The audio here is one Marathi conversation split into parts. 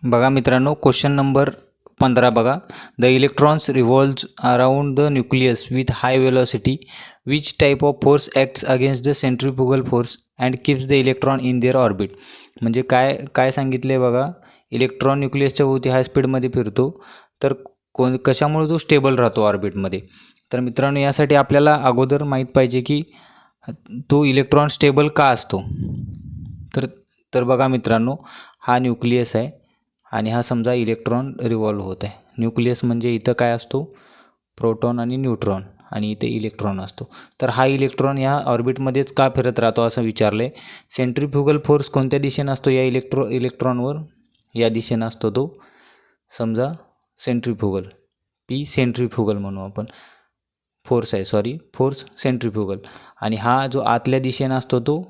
बघा मित्रांनो, क्वेश्चन नंबर 15 बघा. The electrons revolves around the nucleus with high velocity. Which type of force acts against the centrifugal force and keeps the electron in their orbit. म्हणजे काय सांगितले बघा, इलेक्ट्रॉन न्यूक्लियसच्या भोवती हाय स्पीडमध्ये फिरतो, तर कशामुळे तो स्टेबल राहतो ऑर्बिटमध्ये. तर मित्रांनो, यासाठी आपल्याला अगोदर माहीत पाहिजे की तो इलेक्ट्रॉन स्टेबल का असतो. तर तर बघा मित्रांनो, हा न्यूक्लियस आहे आणि हा समजा इलेक्ट्रॉन रिव्हॉल्व होत आहे. न्यूक्लियस म्हणजे इथं काय असतो, प्रोटॉन आणि न्यूट्रॉन, आणि इथे इलेक्ट्रॉन असतो. तर हा इलेक्ट्रॉन या ऑर्बिटमध्येच का फिरत राहतो असं विचारलं आहे. सेंट्रीफ्युगल फोर्स कोणत्या दिशेनं असतो या इलेक्ट्रॉनवर? या दिशेनं असतो तो, समजा सेंट्रीफ्युगल, पी सेंट्रीफ्युगल म्हणू आपण. फोर्स आहे, सॉरी, फोर्स सेंट्रीफ्युगल. आणि हा जो आतल्या दिशेनं असतो तो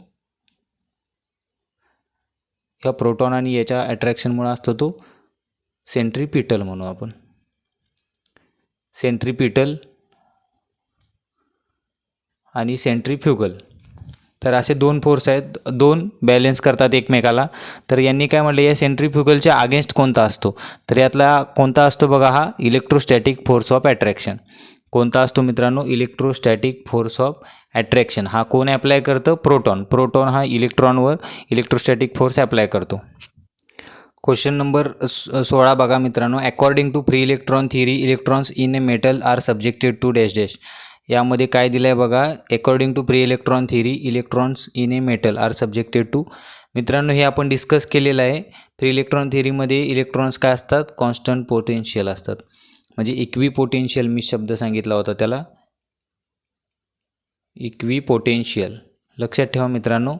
या प्रोटॉन आणि याच्या अट्रॅक्शनमुळे असतो तो सेंट्रीपिटल म्हणू आपण. सेंट्रीपिटल आणि सेंट्रीफ्युगल. तर असे दोन फोर्स आहेत, दोन बॅलेन्स करतात एकमेकाला. तर यांनी काय म्हटलं, या सेंट्रीफ्युगलच्या अगेन्स्ट कोणता असतो? तर यातला कोणता असतो बघा, हा इलेक्ट्रोस्टॅटिक फोर्स ऑफ अट्रॅक्शन. कोणता असतो मित्रांनो? Electrostatic force of attraction. हा कोण अप्लाय करतं? प्रोटॉन हा इलेक्ट्रॉनवर इलेक्ट्रोस्टॅटिक फोर्स अप्लाय करतो. क्वेश्चन नंबर 16 बघा मित्रांनो. According to free electron theory, electrons in a metal are subjected to dash dash. यामध्ये काय दिलं आहे बघा, according to free electron theory, electrons in a metal are subjected to. मित्रांनो, हे आपण डिस्कस केलेलं आहे. फ्री इलेक्ट्रॉन थिअरीमध्ये इलेक्ट्रॉन्स काय असतात? कॉन्स्टंट पोटेन्शियल असतात. म्हणजे इक्वी पोटेन्शियल मी शब्द सांगितला होता त्याला, इक्वी पोटेन्शियल. लक्षात ठेवा मित्रांनो.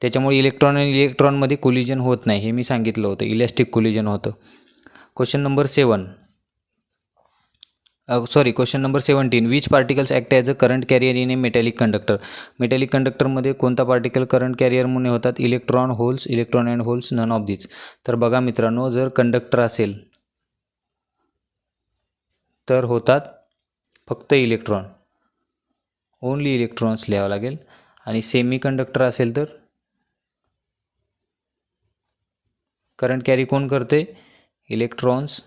त्याच्यामुळे इलेक्ट्रॉन आणि इलेक्ट्रॉनमध्ये कोलिजन होत नाही, हे मी सांगितलं होतं, इलॅस्टिक कोलिजन होतं. Question number 17. Which particles act as a current carrier in a metallic conductor. Metallic कंडक्टरमध्ये कोणता पार्टिकल करंट कॅरियर म्हणून होतात? Electron, holes, electron and holes, none of this. तर बघा मित्रांनो, जर कंडक्टर असेल तर होतात फक्त इलेक्ट्रॉन, ओनली इलेक्ट्रॉन्स लिहावं लागेल. आणि सेमी कंडक्टर असेल तर करंट कॅरी कोण करते? Electrons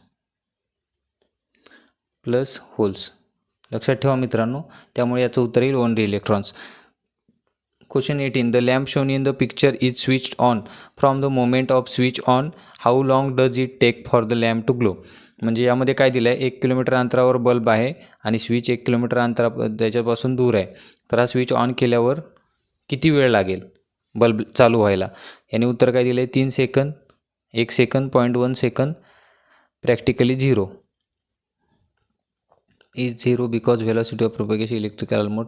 plus holes. लक्षात ठेवा मित्रांनो. त्यामुळे याचं उत्तर येईल only electrons. Question 18. The lamp shown in the picture is switched on from the moment of switch on. How long does it take for the lamp to glow. म्हणजे यामध्ये काय दिलं आहे, 1 किलोमीटर अंतरावर बल्ब आहे आणि स्विच 1 किलोमीटर त्याच्यापासून दूर आहे. तर हा स्विच ऑन केल्यावर किती वेळ लागेल बल्ब चालू व्हायला? याने उत्तर काय दिलं आहे? 3 second, 1 second, 0.1 second. Practically 0 is 0 because velocity of propagation electrical mode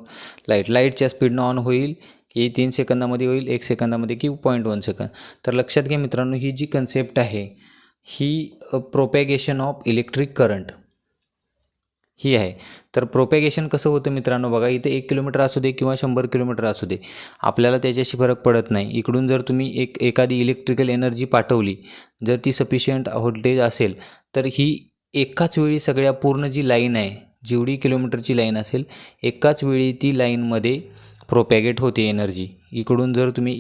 लाईटच्या स्पीडनं ऑन होईल की 3 सेकंदामध्ये होईल, 1 सेकंदामध्ये की 0.1 सेकंद. तर लक्षात घ्या मित्रांनो, ही जी कन्सेप्ट आहे ही प्रोपॅगेशन ऑफ इलेक्ट्रिक करंट ही आहे. तर प्रोपॅगेशन कसं होतं मित्रांनो बघा, इथे 1 किलोमीटर असू दे किंवा 100 किलोमीटर असू दे, आपल्याला त्याच्याशी फरक पडत नाही. इकडून जर तुम्ही एखादी इलेक्ट्रिकल एनर्जी पाठवली, जर ती सफिशियंट व्होल्टेज असेल, तर ही एकाच वेळी सगळ्या पूर्ण जी लाईन आहे, जेवढी किलोमीटरची लाईन असेल, एकाच वेळी ती लाईनमध्ये प्रोपॅगेट होते एनर्जी. इकडून जर तुम्ही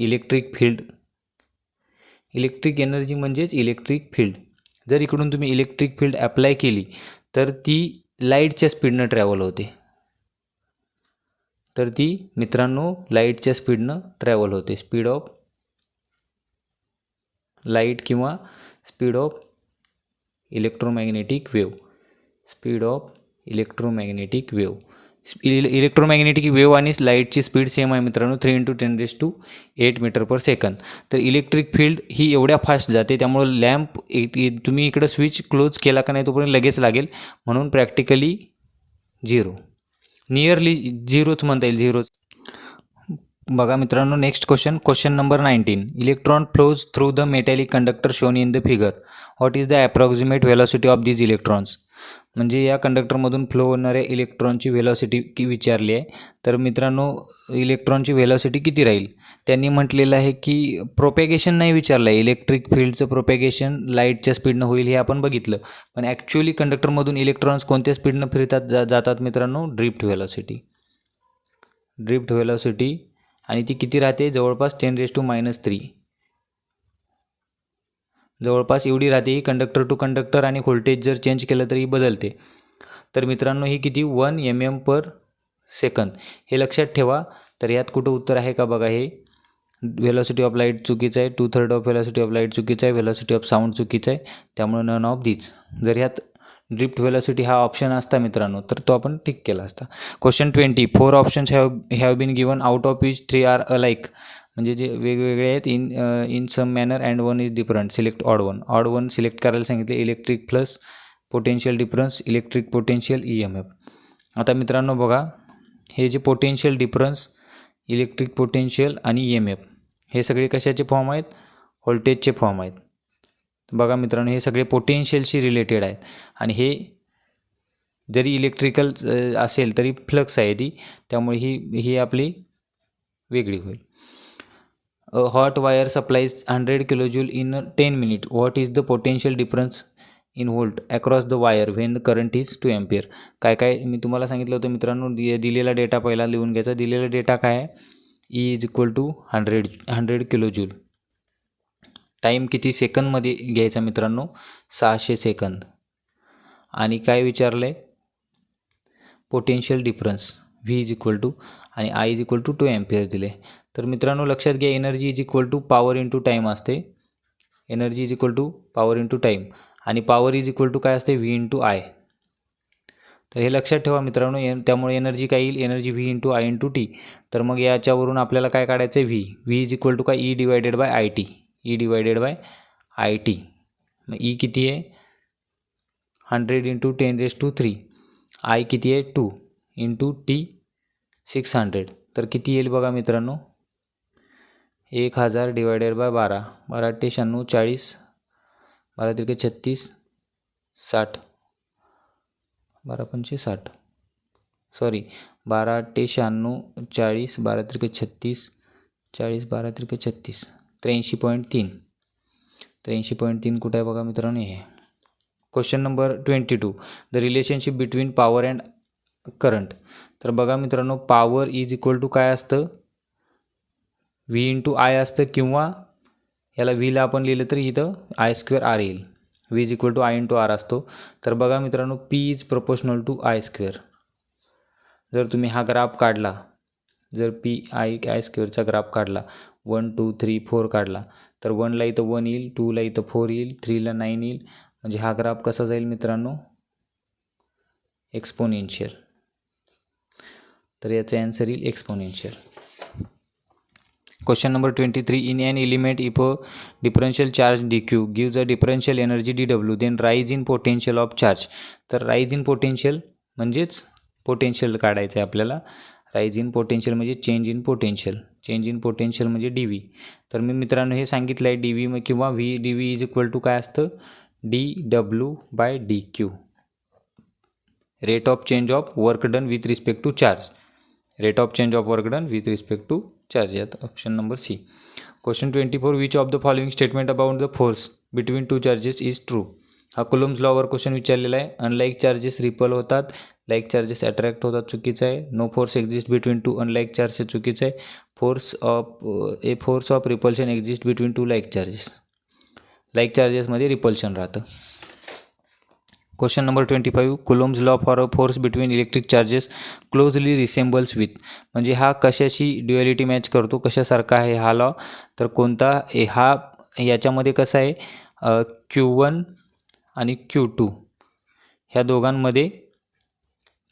इलेक्ट्रिक एनर्जी म्हणजेच इलेक्ट्रिक फील्ड, जर इकडून तुम्ही इलेक्ट्रिक फील्ड अप्लाय केली तर ती लाईटच्या स्पीडनं ट्रॅव्हल होते. तर ती मित्रांनो लाईटच्या स्पीडनं ट्रॅव्हल होते. स्पीड ऑफ लाईट किंवा speed of electromagnetic wave. Speed of electromagnetic wave. Electromagnetic wave आणि लाईटची स्पीड सेम आहे मित्रांनो, 3 × 10⁸ मीटर पर सेकंद. तर इलेक्ट्रिक फील्ड ही एवढ्या फास्ट जाते, त्यामुळं लॅम्प तुम्ही इकडं स्विच क्लोज केला का नाही तोपर्यंत लगेच लागेल. म्हणून प्रॅक्टिकली 0, नियरली 0च म्हणता येईल, 0. बघा मित्रांनो, next question number 19. Electron flows through the metallic conductor shown in the figure. What is the approximate velocity of these electrons. म्हणजे या कंडक्टरमधून फ्लो होणाऱ्या इलेक्ट्रॉनची व्हेलॉसिटी विचारली आहे. तर मित्रांनो, इलेक्ट्रॉनची व्हेलॉसिटी किती राहील? त्यांनी म्हटलेलं आहे की प्रोपॅगेशन नाही विचारलं आहे. इलेक्ट्रिक फील्डचं प्रोपॅगेशन लाईटच्या स्पीडनं होईल हे आपण बघितलं, पण ॲक्च्युअली कंडक्टरमधून इलेक्ट्रॉन्स कोणत्या स्पीडनं जातात मित्रांनो? Drift velocity. आणि ती किती राहते? जवळपास 10⁻³ जवळपास एवढी राहते ही कंडक्टर टू कंडक्टर, आणि व्होल्टेज जर चेंज केलं तरी बदलते. तर मित्रांनो ही किती 1 mm/सेकंद हे लक्षात ठेवा. तर यात कुठं उत्तर आहे का बघा. हे व्हेलॉसिटी ऑफ लाईट चुकीचं आहे, 2/3 ऑफ व्हेलॉसिटी ऑफ लाईट चुकीचं आहे, व्हेलॉसिटी ऑफ साऊंड चुकीचं आहे. त्यामुळे नन ऑफ दीज. जर ह्यात ड्रिफ्ट व्हेलॉसिटी हा ऑप्शन असता मित्रांनो तर तो आपण टिक केला असता. Question 20. 4 options have been given out of which 3 are alike. म्हणजे जे वेगवेगळे आहेत in some manner and one is different. Select odd one. Odd one select करायला सांगितले. Electric plus potential difference, electric potential EMF. आता मित्रांनो बघा, हे जे पोटेन्शियल डिफरन्स, इलेक्ट्रिक पोटेन्शियल आणि EMF हे सगळे कशाचे फॉर्म आहेत? व्होल्टेजचे फॉर्म आहेत. बघा मित्रांनो हे सगळे पोटेन्शियलशी रिलेटेड आहेत, आणि हे जरी इलेक्ट्रिकल असेल तरी फ्लक्स आहे ती, त्यामुळे ही आपली वेगळी होईल. A hot wire supplies 100 kJ in 10 minutes. What is the potential difference in volt across the wire when the current is 2 ampere? काय मी तुम्हाला सांगितलं होतं मित्रांनो, दिलेला डेटा पहिला लिहून घ्यायचा. दिलेला डेटा काय आहे? E = 100 kJ. टाईम किती सेकंदमध्ये घ्यायचा मित्रांनो? 600 सेकंद. आणि काय विचारलं आहे? पोटेन्शियल डिफरन्स V आणि I = 2 एम्पियर दिले. तर मित्रांनो लक्षात घ्या, एनर्जी = पॉवर इंटू टाईम असते. एनर्जी = पॉवर इंटू टाईम, आणि पॉवर काय असते? V × I. तर हे लक्षात ठेवा मित्रांनो. त्यामुळे एनर्जी काय येईल? Energy V × I × T. तर मग याच्यावरून आपल्याला काय काढायचं आहे? V = काय? E/IT. E/IT. मग E किती आहे? 100 × 10⁻³ I किती आहे? 2 × T 600. तर किती येईल बघा मित्रांनो? 1000 / 12. 12×96 40, 12×3 36, 60, 12×5 60, सॉरी 12×96 40, 12×3 36, 40, 12×3 36, 83.3. 83.3 कुठं आहे बघा मित्रांनो? हे question number 22. The relationship between power and current. तर बघा मित्रांनो, पॉवर = काय असतं? V × I असतं, किंवा याला Vला आपण लिहिलं तर इथं I² R येईल. V = I × R असतो. तर बघा मित्रांनो, P is proportional to I². जर तुम्ही हा ग्राफ काढला, जर I² ग्राफ काढला, 1 2 3 4 काढला, तर 1ला इथं 1 येईल, 2ला इथं 4 येईल, 3ला 9 येईल. म्हणजे हा ग्राफ कसा जाईल मित्रांनो? एक्सपोनेन्शियल. तर याचा आन्सर येईल exponential. Question number 23. In an element if a differential charge dq gives a differential energy dw, then rise in potential of charge. तर राईज इन पोटेन्शियल म्हणजेच पोटेन्शियल काढायचं आहे आपल्याला. राईज इन पोटेन्शियल म्हणजे change in potential. Change in potential म्हणजे dv. तर मी मित्रांनो हे सांगितलं आहे dv किंवा dv = काय असतं? dw/dq. Rate of change of work done with respect to charge. Rate of change of work done with respect to charge. यात option number C. Question 24. Which of the following statement about the force between two charges is true. हा कुलम्स लॉवर क्वेश्चन विचारलेला आहे. अनलाईक चार्जेस रिपल होतात, लाईक चार्जेस अट्रॅक्ट होतात, चुकीचं आहे. No force exist between two unlike charges, चुकीचं आहे. Force of repulsion exist between two like charges. Like चार्जेसमध्ये रिपल्शन राहतं. Question number 25. Coulomb's law for a force between electric charges closely resembles with. म्हणजे हा कशाशी ड्युअलिटी मॅच करतो, कशासारखा आहे हा लॉ? तर कोणता? हा याच्यामध्ये कसं आहे? Q1 आणि Q2 ह्या दोघांमध्ये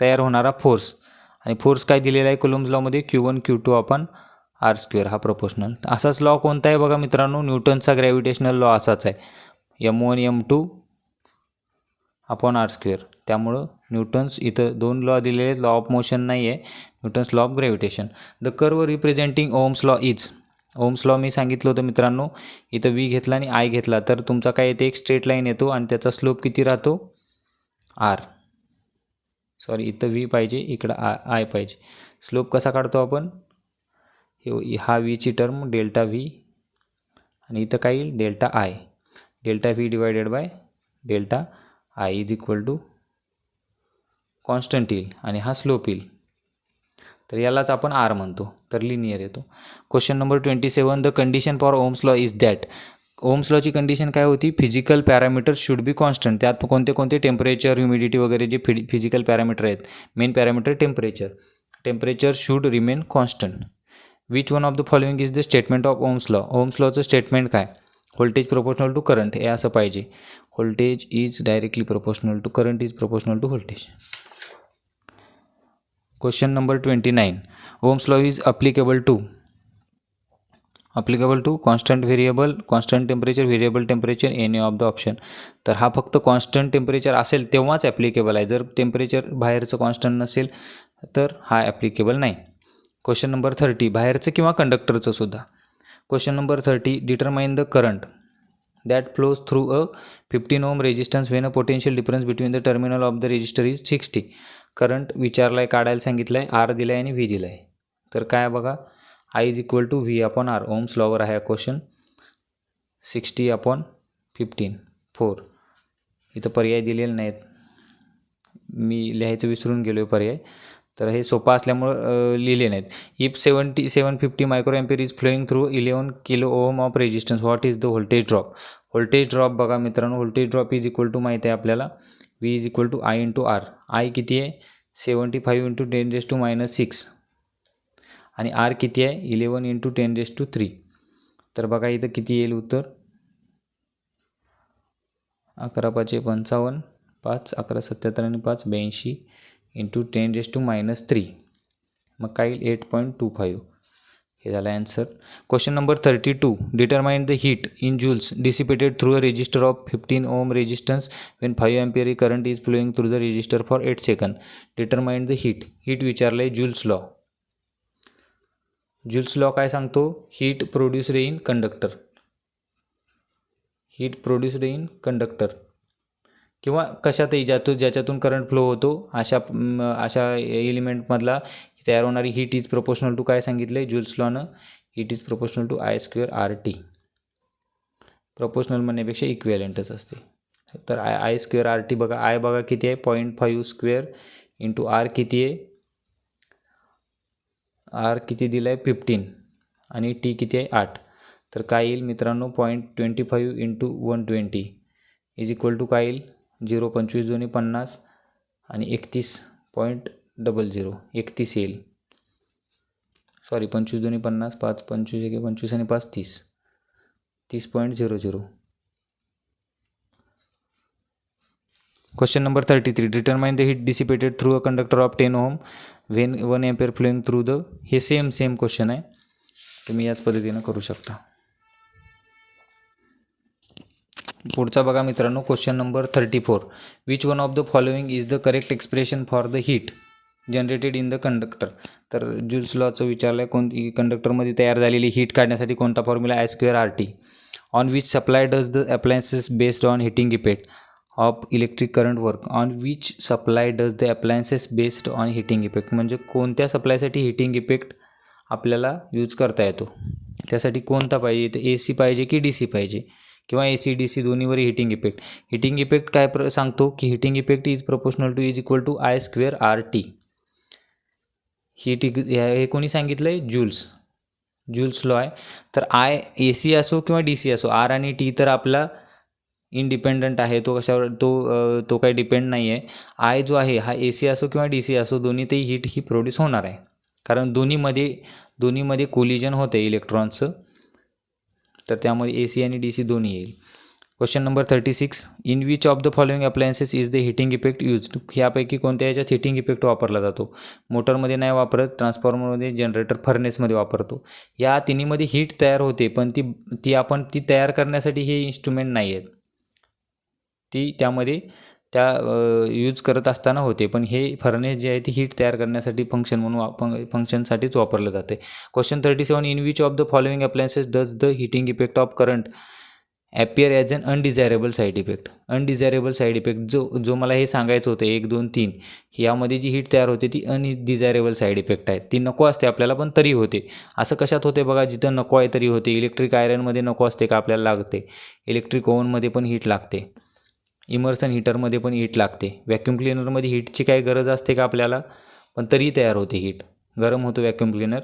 तयार होणारा फोर्स, आणि फोर्स काय दिलेला आहे coulombs लॉमध्ये? Q1 Q2 upon R². हा प्रोपोर्शनल. असाच लॉ कोणता आहे बघा मित्रांनो? न्यूटनचा ग्रॅव्हिटेशनल लॉ असाच आहे. M1 M2 upon R². त्यामुळं न्यूटन्स इथं 2 लॉ दिलेले आहेत. लॉ ऑफ मोशन नाही आहे, Newton's law of gravitation. The curve representing Ohm's law is. Ohm's law मी सांगितलं होतं मित्रांनो. इथं V घेतला आणि I घेतला तर तुमचा काय येते? एक स्ट्रेट लाईन येतो, आणि त्याचा स्लोप किती राहतो? R. सॉरी, इथं V पाहिजे, इकडं I पाहिजे. स्लोप कसा काढतो आपण? हा Vची टर्म ΔV, आणि इथं काय येईल? ΔI. ΔV / ΔI = कॉन्स्टंट येईल, आणि हा स्लोप येईल. तर यालाच आपण R म्हणतो. तर लिनियर येतो. Question number 27. The condition for Ohm's law is that. Ohm's लॉची कंडिशन काय होती, physical parameter should be constant. त्यात कोणते कोणते, टेम्परेचर, ह्युमिडिटी वगैरे जे फिजिकल पॅरामीटर आहेत. Main parameter temperature should remain constant. Which one of the following is the statement of Ohm's law. Ohm's लॉचं स्टेटमेंट काय, व्होल्टेज प्रोपोर्शनल टू करंट हे असं पाहिजे. Voltage is directly proportional to current is proportional to voltage. Question number 29. Ohm's law is applicable to constant variable, constant temperature, variable temperature, any of the option. तर हा फक्त कॉन्स्टंट टेम्परेचर असेल तेव्हाच ॲप्लिकेबल आहे. जर टेम्परेचर बाहेरचं कॉन्स्टंट नसेल तर हा ॲप्लिकेबल नाही. Question number 30. बाहेरचं किंवा कंडक्टरचं सुद्धा. Question number 30. Determine the current that flows through a 15 ohm resistance when a potential difference between the terminal of the resistor is 60. Current विचारला आहे, काढायला सांगितलं आहे, आर दिला आहे आणि व्ही दिला आहे. तर काय बघा, I is equal to V upon R. Ohm's लॉवर आहे क्वेश्चन. 60 अपॉन 15 4. इथं पर्याय दिलेले नाहीत, मी लिहायचं विसरून गेलो आहे पर्याय, तर हे सोपं असल्यामुळं लिहिले नाहीत. If 750 micro ampere is flowing through 11 kilo ohm of resistance, what is the voltage drop. Voltage drop बघा मित्रांनो, voltage drop is equal to माहीत आहे आपल्याला, V is equal to I into R. I किती आहे, 75 इंटू 10⁻⁻⁶ आणि आर किती आहे, 11 इंटू 10⁻³ तर बघा इथं किती येईल उत्तर, 11×5 = 55, 5 11×7 आणि 5 82 इंटू 10⁻³ मग काय येईल 8.25. हे झालं answer. Question number 32. Determine the heat in joules dissipated through a resistor of 15 ohm resistance when 5 ampere current is flowing through the resistor for 8 second. Determine the heat. Heat विचारलं आहे, जूल्स लॉ. जूल्स लॉ काय सांगतो, heat produced in conductor. Heat produced in conductor किंवा कशातही ज्याच्यातून करंट फ्लो होतो अशा एलिमेंटमधला तयार होणारी हीट इज प्रोपोर्शनल टू काय सांगितलं आहे जूल्स लॉनं, heat is proportional to I²RT. Proportional म्हणण्यापेक्षा इक्विव्हॅलेंटच असते. तर I²RT बघा, आय बघा किती आहे 0.5² इंटू आर किती आहे, आर किती दिलं आहे 15 आणि टी किती आहे 8. तर काय येईल मित्रांनो 0.25 इंटू 120 इज इक्वल टू काय येईल 0.25 × 50 आणि 31.00 31 येईल. सॉरी 25 × 50 5 25 × 25 आणि 5 30 30.00. Question number 33. Determine the heat dissipated through a conductor of 10 ohm when 1 ampere flowing through the. हे सेम क्वेश्चन आहे, तुम्ही याच पद्धतीनं करू शकता. पुढचा बघा मित्रांनो question number 34. Which one of the following is the correct expression for the heat generated in the conductor. तर जूल्स लॉचं विचारलं आहे, कोणती कंडक्टरमध्ये तयार झालेली हीट काढण्यासाठी कोणता formula I²RT. On which supply does the appliances based on heating effect of electric current work. On which supply does the appliances based on heating effect म्हणजे कोणत्या सप्लायसाठी हिटिंग इफेक्ट आपल्याला यूज करता येतो. त्यासाठी कोणता पाहिजे, तर AC पाहिजे की DC पाहिजे किंवा AC DC दोन्हीवरही हिटिंग इफेक्ट. हिटिंग इफेक्ट काय सांगतो की heating effect is proportional to is equal to I²RT. हे कोणी सांगितलं आहे, जूल्स लॉ आहे. तर AC असो किंवा DC असो, R आणि T तर आपला इंडिपेंडंट आहे, तो कशावर तो काही डिपेंड नाही आहे. I जो आहे हा AC असो किंवा DC असो दोन्हीतही हीट ही प्रोड्यूस होणार आहे, कारण दोन्हीमध्ये कोलिजन होते इलेक्ट्रॉन्सचं, तर त्यामध्ये AC आणि DC दोन्ही येईल. Question number 36. In which of the following appliances is the heating effect use. ह्यापैकी कोणत्या याच्यात हिटिंग इफेक्ट वापरला जातो. मोटरमध्ये नाही वापरत, ट्रान्सफॉर्मरमध्ये, जनरेटर, फर्नेसमध्ये वापरतो. या तिन्हीमध्ये हीट तयार होते, पण ती तयार करण्यासाठी हे इन्स्ट्रुमेंट नाही आहेत, ती त्यामध्ये यूज करत असताना होते, पण हे फर्नेस जे आहे ती हीट तयार करण्यासाठी फंक्शनसाठीच वापरलं जाते. Question 37. In which of the following appliances does the heating effect of current appear as an undesirable side effect. Undesirable side effect जो मला हे सांगायचं होतं 1 2 3, यामध्ये जी हीट तयार होते ती अनडिझायरेबल साईड इफेक्ट आहे. ती नको असते आपल्याला पण तरी होते. असं कशात होते बघा, जिथं नको आहे तरी होते. इलेक्ट्रिक आयरनमध्ये नको असते का, आपल्याला लागते. इलेक्ट्रिक ओव्हनमध्ये पण हीट लागते, इमर्सन हीटरमध्ये पण हीट लागते. व्हॅक्यूम क्लिनरमध्ये हीटची काही गरज असते का आपल्याला, पण तरी तयार होते हीट, गरम होतो व्हॅक्यूम क्लिनर.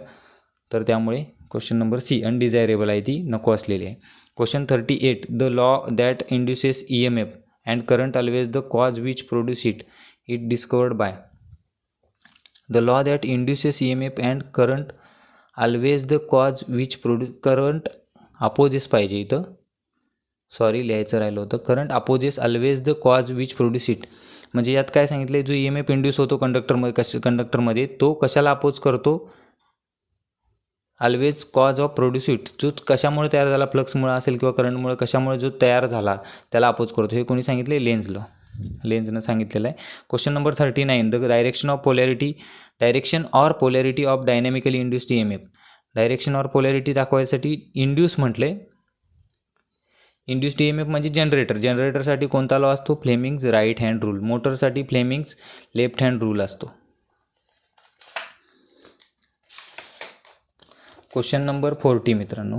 तर त्यामुळे क्वेश्चन नंबर C अनडिझायरेबल आहे, ती नको असलेली आहे. Question 38. The law that induces EMF and current always the cause which produce it discovered by. The law that induces EMF and current always the cause which produce. Current opposes पाहिजे इथं, सॉरी लिहायचं राहिलं होतं. Current opposes always the cause which produce it. म्हणजे यात काय सांगितलं आहे, जो EMF इंड्यूस होतो कंडक्टरमध्ये तो कशाला अपोज करतो, always cause of produce it. जो कशामुळे तयार झाला, फ्लक्समुळे असेल किंवा करंटमुळे, कशामुळे जो तयार झाला त्याला अपोज करतो. हे कोणी सांगितले, लेन्झ लॉ, लेन्झनं सांगितलेलं आहे. Question number 39. The direction or polarity of dynamically induced EMF. Direction or polarity दाखवायसाठी इंड्यूस म्हटले. इंड्यूस्ड EMF म्हणजे जनरेटरसाठी कोणता लॉ असतो, फ्लेमिंग्ज राईट हँड रूल. मोटरसाठी फ्लेमिंग्ज लेफ्ट हँड रूल असतो. क्वेश्चन नंबर 40 मित्रांनो.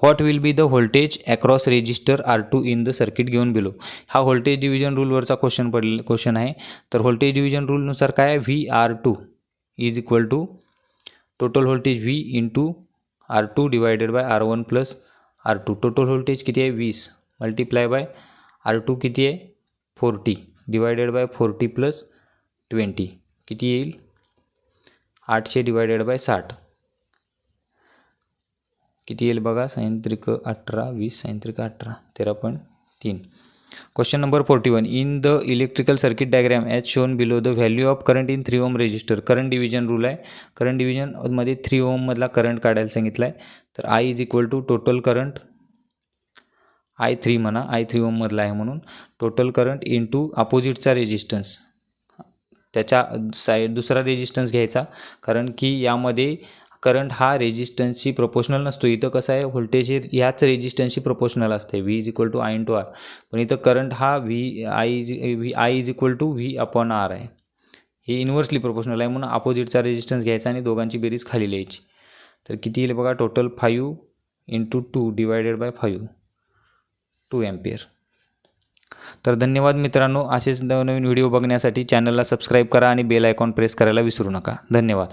What will be the voltage across resistor R2 in the circuit given below. हा व्होल्टेज डिव्हिजन रूलवरचा क्वेश्चन आहे. तर व्होल्टेज डिव्हिजन रूलनुसार काय आहे, VR2 is equal to total voltage V into R2 divided by R1 plus R2. Total voltage किती आहे, 20 मल्टिप्लाय बाय R2 किती आहे, 40 डिवायडेड बाय 40 प्लस 20 किती येईल, 800 डिवायडेड बाय 60 किती येईल बघा, 18 20 18 13.3. Question number 41. In the electrical circuit diagram as shown below the value of current in 3 ohm resistor. Current division rule आहे. करंट डिव्हिजनमध्ये 3 ओममधला करंट काढायला सांगितलं आहे. तर I is equal to total current, I3 म्हणा, I3 ओममधला आहे म्हणून टोटल करंट इंटू अपोजिटचा रेजिस्टन्स. त्याच्या दुसरा रेजिस्टन्स घ्यायचा, कारण की यामध्ये करंट हा रेजिस्टन्सशी प्रोपोर्शनल नसतो. इथं कसं आहे, व्होल्टेज ह्याच रेजिस्टन्सशी प्रोपोर्शनल असते, V is equal to I into R. पण इथं करंट हा I is equal to V upon R आहे. हे इन्व्हर्सली प्रोपोर्शनल आहे, म्हणून अपोजिटचा रेजिस्टन्स घ्यायचा आणि दोघांची बेरीज खाली लिहायची. तर किती येईल बघा, total 5 into 2 divided by 5 2 ampere. तर धन्यवाद मित्रांनो. असेच नवनवीन व्हिडिओ बघण्यासाठी चॅनलला सबस्क्राईब करा आणि बेल आयकॉन प्रेस करायला विसरू नका. धन्यवाद.